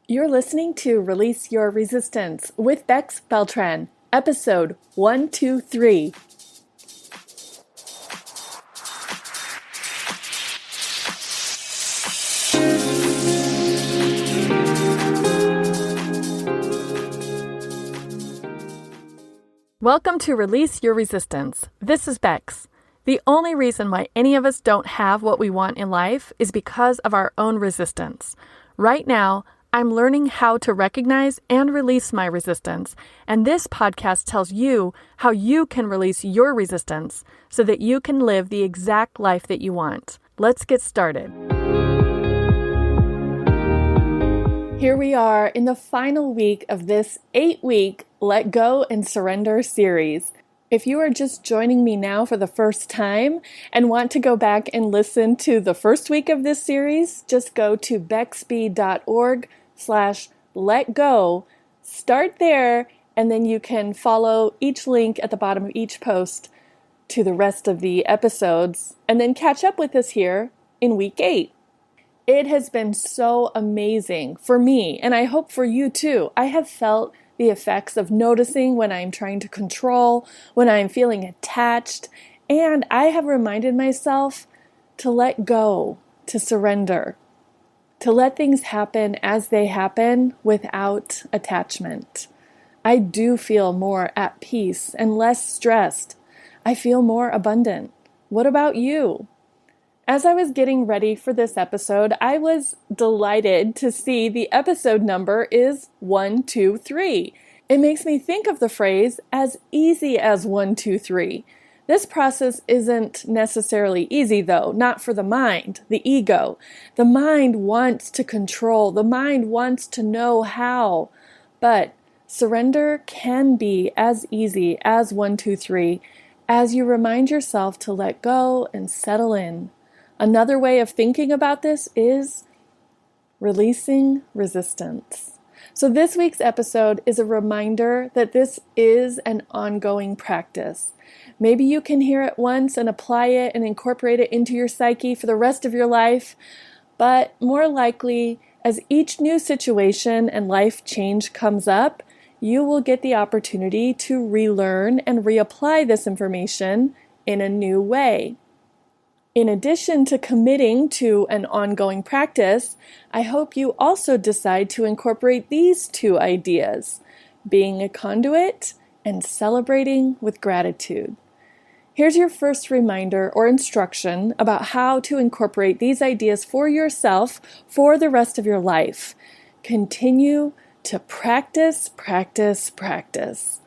You're listening to Release Your Resistance with Bex Beltran, episode 123. Welcome to Release Your Resistance. This is Bex. The only reason why any of us don't have what we want in life is because of our own resistance. Right now, I'm learning how to recognize and release my resistance, and this podcast tells you how you can release your resistance so that you can live the exact life that you want. Let's get started. Here we are in the final week of this 8-week Let Go and Surrender series. If you are just joining me now for the first time and want to go back and listen to the first week of this series, just go to bexb.org/letgo. Start there, and then you can follow each link at the bottom of each post to the rest of the episodes, and then catch up with us here in week 8. It has been so amazing for me, and I hope for you too. I have felt the effects of noticing when I'm trying to control, when I'm feeling attached, and I have reminded myself to let go, to surrender, to let things happen as they happen without attachment. I do feel more at peace and less stressed. I feel more abundant. What about you? As I was getting ready for this episode, I was delighted to see the episode number is 123. It makes me think of the phrase as easy as 123. This process isn't necessarily easy though, not for the mind, the ego. The mind wants to control, the mind wants to know how, but surrender can be as easy as 123 as you remind yourself to let go and settle in. Another way of thinking about this is releasing resistance. So this week's episode is a reminder that this is an ongoing practice. Maybe you can hear it once and apply it and incorporate it into your psyche for the rest of your life, but more likely, as each new situation and life change comes up, you will get the opportunity to relearn and reapply this information in a new way. In addition to committing to an ongoing practice, I hope you also decide to incorporate these two ideas, being a conduit and celebrating with gratitude. Here's your first reminder or instruction about how to incorporate these ideas for yourself for the rest of your life. Continue to practice, practice, practice.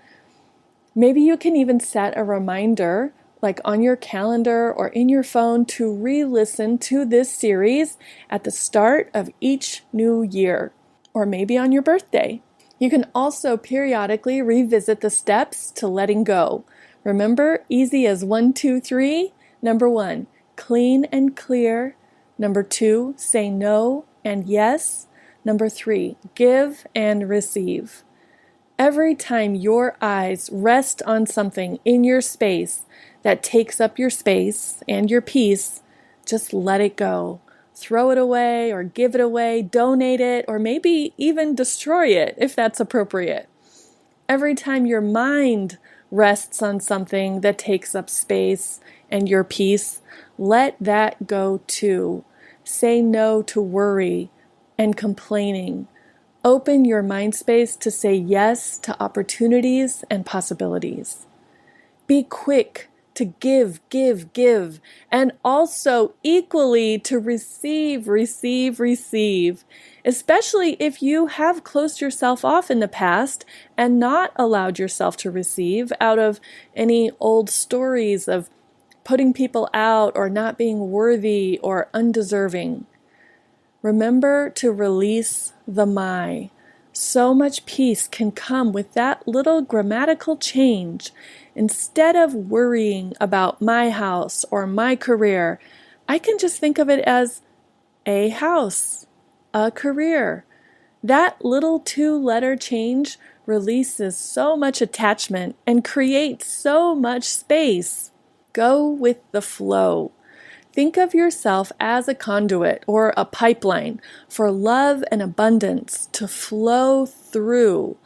Maybe you can even set a reminder like on your calendar or in your phone to re-listen to this series at the start of each new year, or maybe on your birthday. You can also periodically revisit the steps to letting go. Remember, easy as 123. Number 1, clean and clear. Number 2, say no and yes. Number 3, give and receive. Every time your eyes rest on something in your space that takes up your space and your peace, just let it go. Throw it away or give it away, donate it, or maybe even destroy it if that's appropriate. Every time your mind rests on something that takes up space and your peace, let that go too. Say no to worry and complaining. Open your mind space to say yes to opportunities and possibilities. Be quick to give, and also equally to receive, especially if you have closed yourself off in the past and not allowed yourself to receive out of any old stories of putting people out or not being worthy or undeserving. Remember to release the my. So much peace can come with that little grammatical change. Instead of worrying about my house or my career, I can just think of it as a house, a career. That little 2-letter change releases so much attachment and creates so much space. Go with the flow. Think of yourself as a conduit or a pipeline for love and abundance to flow through.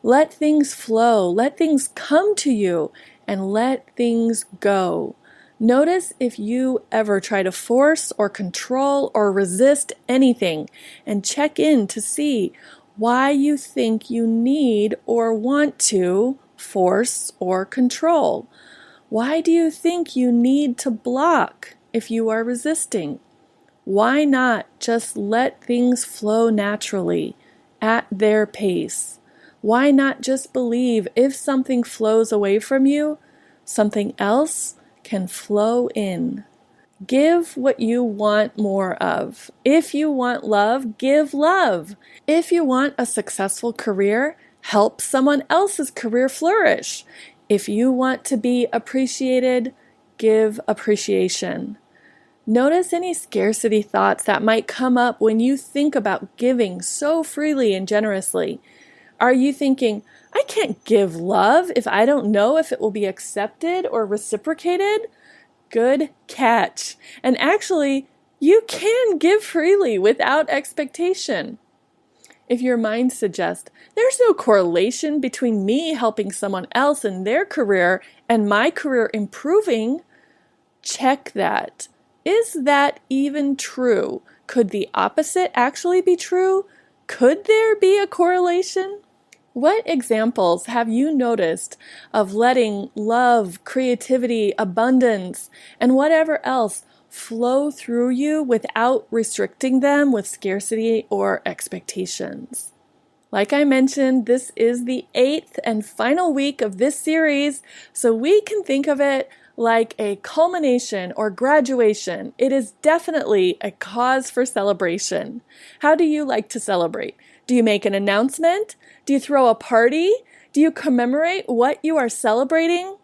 Let things flow, let things come to you, and let things go. Notice if you ever try to force or control or resist anything, and check in to see why you think you need or want to force or control. Why do you think you need to block if you are resisting? Why not just let things flow naturally at their pace? Why not just believe if something flows away from you, something else can flow in? Give what you want more of. If you want love, give love. If you want a successful career, help someone else's career flourish. If you want to be appreciated, give appreciation. Notice any scarcity thoughts that might come up when you think about giving so freely and generously. Are you thinking, I can't give love if I don't know if it will be accepted or reciprocated? Good catch. And actually, you can give freely without expectation. If your mind suggests, there's no correlation between me helping someone else in their career and my career improving, check that. Is that even true? Could the opposite actually be true? Could there be a correlation? What examples have you noticed of letting love, creativity, abundance, and whatever else flow through you without restricting them with scarcity or expectations? Like I mentioned, this is the 8th and final week of this series, so we can think of it like a culmination or graduation. It is definitely a cause for celebration. How do you like to celebrate? Do you make an announcement? Do you throw a party? Do you commemorate what you are celebrating?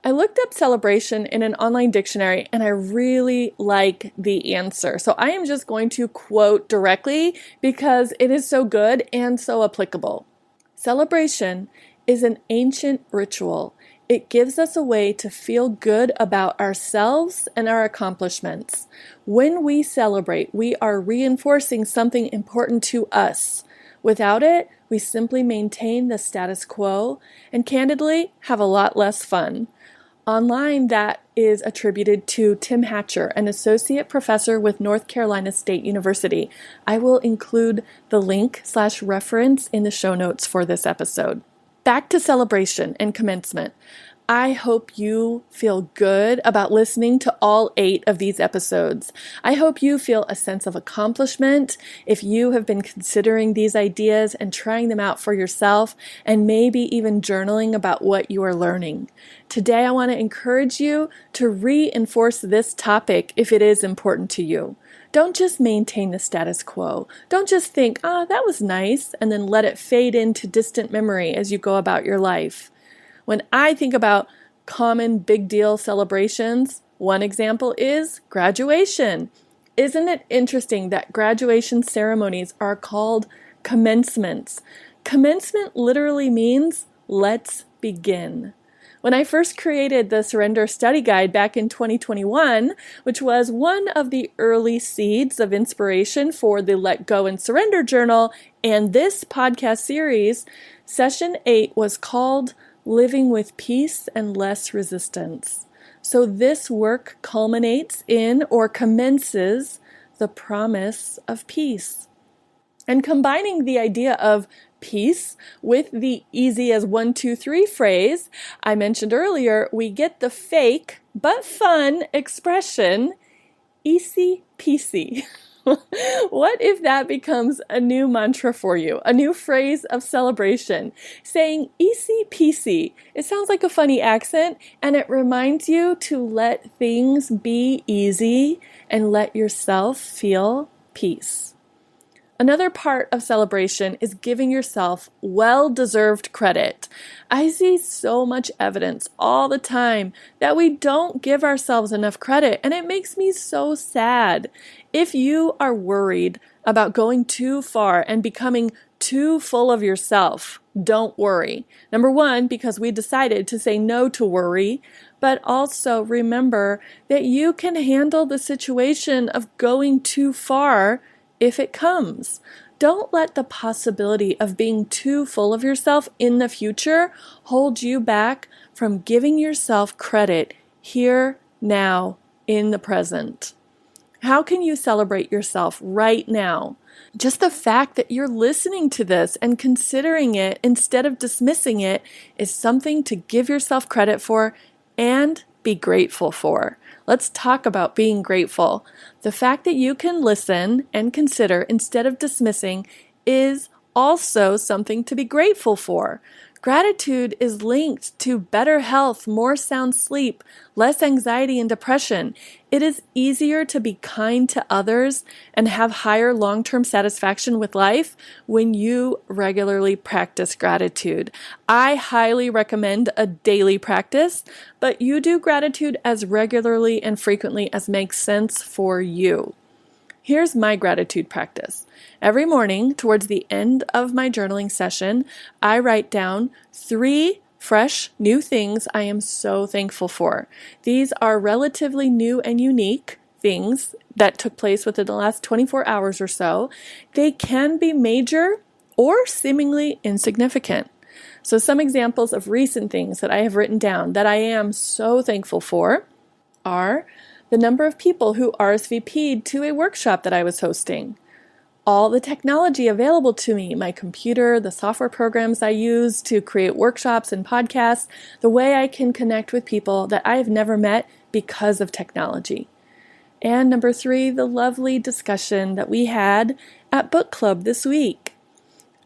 I looked up celebration in an online dictionary and I really like the answer. So I am just going to quote directly because it is so good and so applicable. Celebration is an ancient ritual. It gives us a way to feel good about ourselves and our accomplishments. When we celebrate, we are reinforcing something important to us. Without it, we simply maintain the status quo and candidly have a lot less fun. Online, that is attributed to Tim Hatcher, an associate professor with North Carolina State University. I will include the link/reference in the show notes for this episode. Back to celebration and commencement. I hope you feel good about listening to all 8 of these episodes. I hope you feel a sense of accomplishment if you have been considering these ideas and trying them out for yourself and maybe even journaling about what you are learning. Today, I want to encourage you to reinforce this topic if it is important to you. Don't just maintain the status quo. Don't just think, that was nice, and then let it fade into distant memory as you go about your life. When I think about common big deal celebrations, one example is graduation. Isn't it interesting that graduation ceremonies are called commencements? Commencement literally means let's begin. When I first created the Surrender Study Guide back in 2021, which was one of the early seeds of inspiration for the Let Go and Surrender Journal and this podcast series, Session 8 was called Living with Peace and Less Resistance. So this work culminates in or commences the promise of peace. And combining the idea of peace with the easy as 1, 2, 3 phrase I mentioned earlier, we get the fake but fun expression, Eacy-Peacy. What if that becomes a new mantra for you, a new phrase of celebration? Saying Eacy-Peacy, it sounds like a funny accent, and it reminds you to let things be easy and let yourself feel peace. Another part of celebration is giving yourself well-deserved credit. I see so much evidence all the time that we don't give ourselves enough credit, and it makes me so sad. If you are worried about going too far and becoming too full of yourself, don't worry. Number one, because we decided to say no to worry, but also remember that you can handle the situation of going too far if it comes. Don't let the possibility of being too full of yourself in the future hold you back from giving yourself credit here, now, in the present. How can you celebrate yourself right now? Just the fact that you're listening to this and considering it instead of dismissing it is something to give yourself credit for and be grateful for. Let's talk about being grateful. The fact that you can listen and consider instead of dismissing is also something to be grateful for. Gratitude is linked to better health, more sound sleep, less anxiety and depression. It is easier to be kind to others and have higher long-term satisfaction with life when you regularly practice gratitude. I highly recommend a daily practice, but you do gratitude as regularly and frequently as makes sense for you. Here's my gratitude practice. Every morning, towards the end of my journaling session, I write down 3 fresh, new things I am so thankful for. These are relatively new and unique things that took place within the last 24 hours or so. They can be major or seemingly insignificant. So some examples of recent things that I have written down that I am so thankful for are the number of people who RSVP'd to a workshop that I was hosting, all the technology available to me, my computer, the software programs I use to create workshops and podcasts, the way I can connect with people that I have never met because of technology. And number 3, the lovely discussion that we had at book club this week.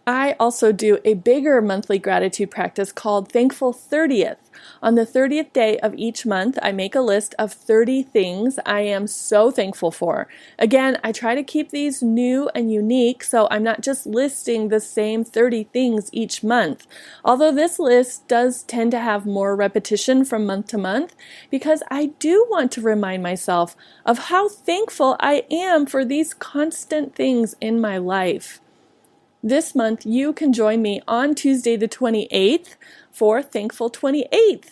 I also do a bigger monthly gratitude practice called Thankful 30th. On the 30th day of each month, I make a list of 30 things I am so thankful for. Again, I try to keep these new and unique, so I'm not just listing the same 30 things each month. Although this list does tend to have more repetition from month to month, because I do want to remind myself of how thankful I am for these constant things in my life. This month, you can join me on Tuesday the 28th for Thankful 28th,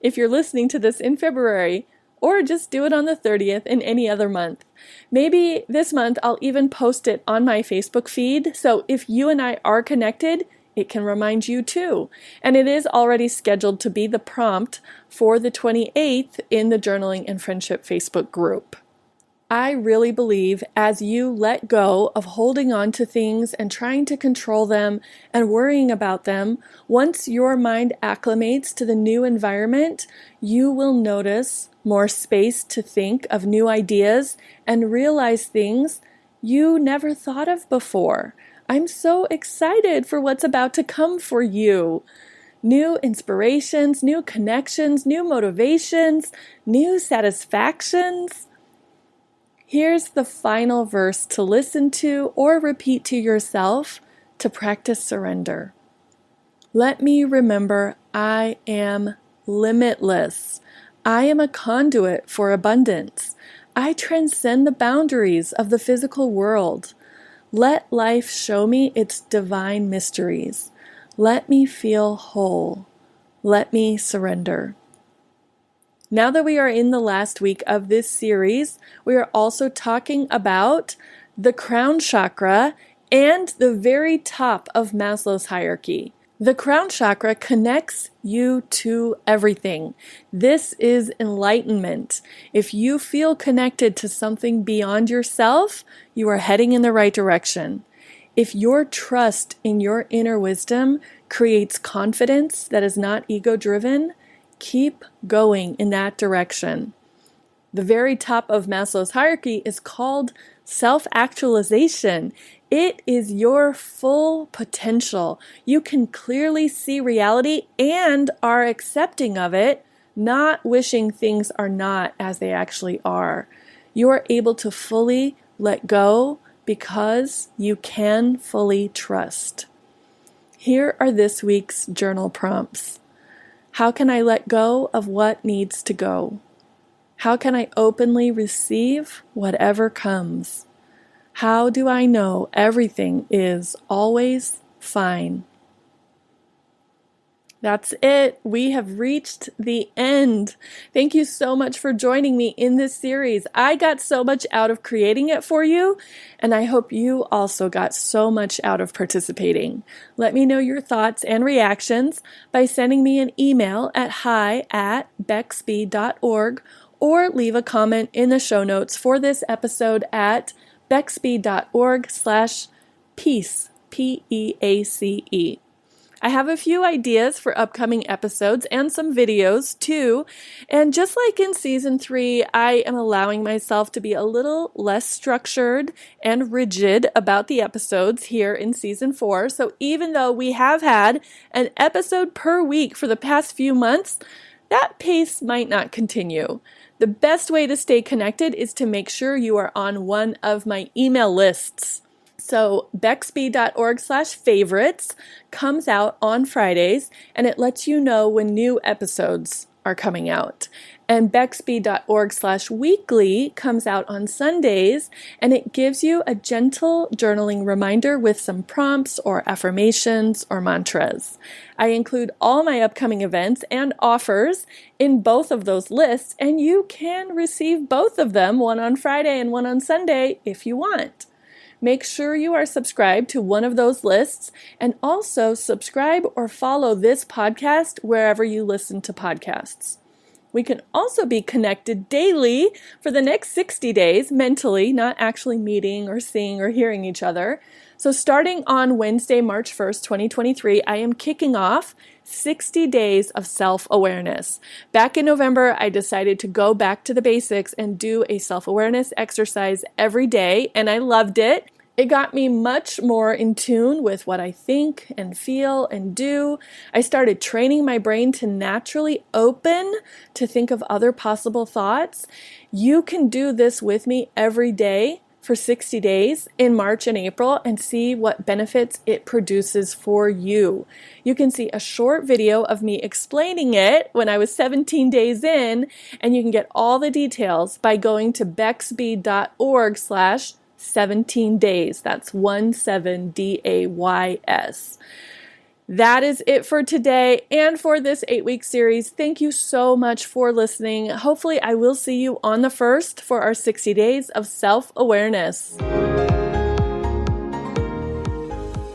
if you're listening to this in February, or just do it on the 30th in any other month. Maybe this month I'll even post it on my Facebook feed, so if you and I are connected, it can remind you too. And it is already scheduled to be the prompt for the 28th in the Journaling and Friendship Facebook group. I really believe as you let go of holding on to things and trying to control them and worrying about them, once your mind acclimates to the new environment, you will notice more space to think of new ideas and realize things you never thought of before. I'm so excited for what's about to come for you. New inspirations, new connections, new motivations, new satisfactions. Here's the final verse to listen to or repeat to yourself to practice surrender. Let me remember I am limitless. I am a conduit for abundance. I transcend the boundaries of the physical world. Let life show me its divine mysteries. Let me feel whole. Let me surrender. Now that we are in the last week of this series, we are also talking about the crown chakra and the very top of Maslow's hierarchy. The crown chakra connects you to everything. This is enlightenment. If you feel connected to something beyond yourself, you are heading in the right direction. If your trust in your inner wisdom creates confidence that is not ego-driven, keep going in that direction. The very top of Maslow's hierarchy is called self-actualization. It is your full potential. You can clearly see reality and are accepting of it, not wishing things are not as they actually are. You are able to fully let go because you can fully trust. Here are this week's journal prompts. How can I let go of what needs to go? How can I openly receive whatever comes? How do I know everything is always fine. That's it. We have reached the end. Thank you so much for joining me in this series. I got so much out of creating it for you, and I hope you also got so much out of participating. Let me know your thoughts and reactions by sending me an email at hi@bexb.org or leave a comment in the show notes for this episode at bexb.org/peace, Peace. I have a few ideas for upcoming episodes and some videos too. And just like in season 3, I am allowing myself to be a little less structured and rigid about the episodes here in season 4. So even though we have had an episode per week for the past few months, that pace might not continue. The best way to stay connected is to make sure you are on one of my email lists. So bexb.org/favorites comes out on Fridays, and it lets you know when new episodes are coming out. And bexb.org/weekly comes out on Sundays, and it gives you a gentle journaling reminder with some prompts or affirmations or mantras. I include all my upcoming events and offers in both of those lists, and you can receive both of them, one on Friday and one on Sunday, if you want. Make sure you are subscribed to one of those lists, and also subscribe or follow this podcast wherever you listen to podcasts. We can also be connected daily for the next 60 days mentally, not actually meeting or seeing or hearing each other. So starting on Wednesday, March 1st, 2023, I am kicking off 60 days of self-awareness. Back in November, I decided to go back to the basics and do a self-awareness exercise every day, and I loved it. It got me much more in tune with what I think and feel and do. I started training my brain to naturally open to think of other possible thoughts. You can do this with me every day for 60 days in March and April and see what benefits it produces for you. You can see a short video of me explaining it when I was 17 days in, and you can get all the details by going to bexb.org/17 days. That's 17days. That is it for today and for this 8-week series. Thank you so much for listening. Hopefully, I will see you on the 1st for our 60 days of self-awareness.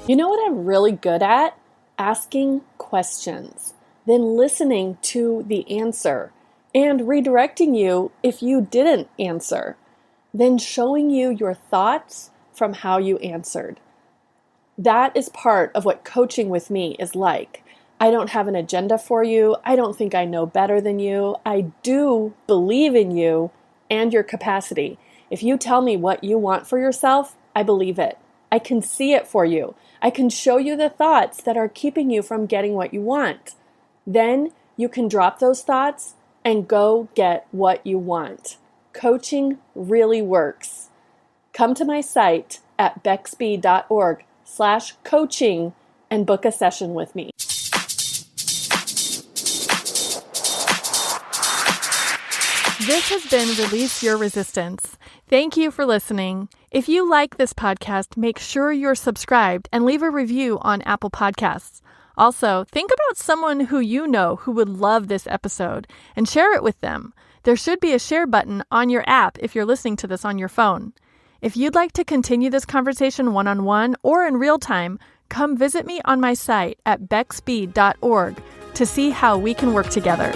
You know what I'm really good at? Asking questions, then listening to the answer and redirecting you if you didn't answer, then showing you your thoughts from how you answered. That is part of what coaching with me is like. I don't have an agenda for you. I don't think I know better than you. I do believe in you and your capacity. If you tell me what you want for yourself, I believe it. I can see it for you. I can show you the thoughts that are keeping you from getting what you want. Then you can drop those thoughts and go get what you want. Coaching really works. Come to my site at bexb.org/coaching and book a session with me. This has been Release Your Resistance. Thank you for listening. If you like this podcast, make sure you're subscribed and leave a review on Apple Podcasts. Also, think about someone who you know who would love this episode and share it with them. There should be a share button on your app if you're listening to this on your phone. If you'd like to continue this conversation one-on-one or in real time, come visit me on my site at bexb.org to see how we can work together.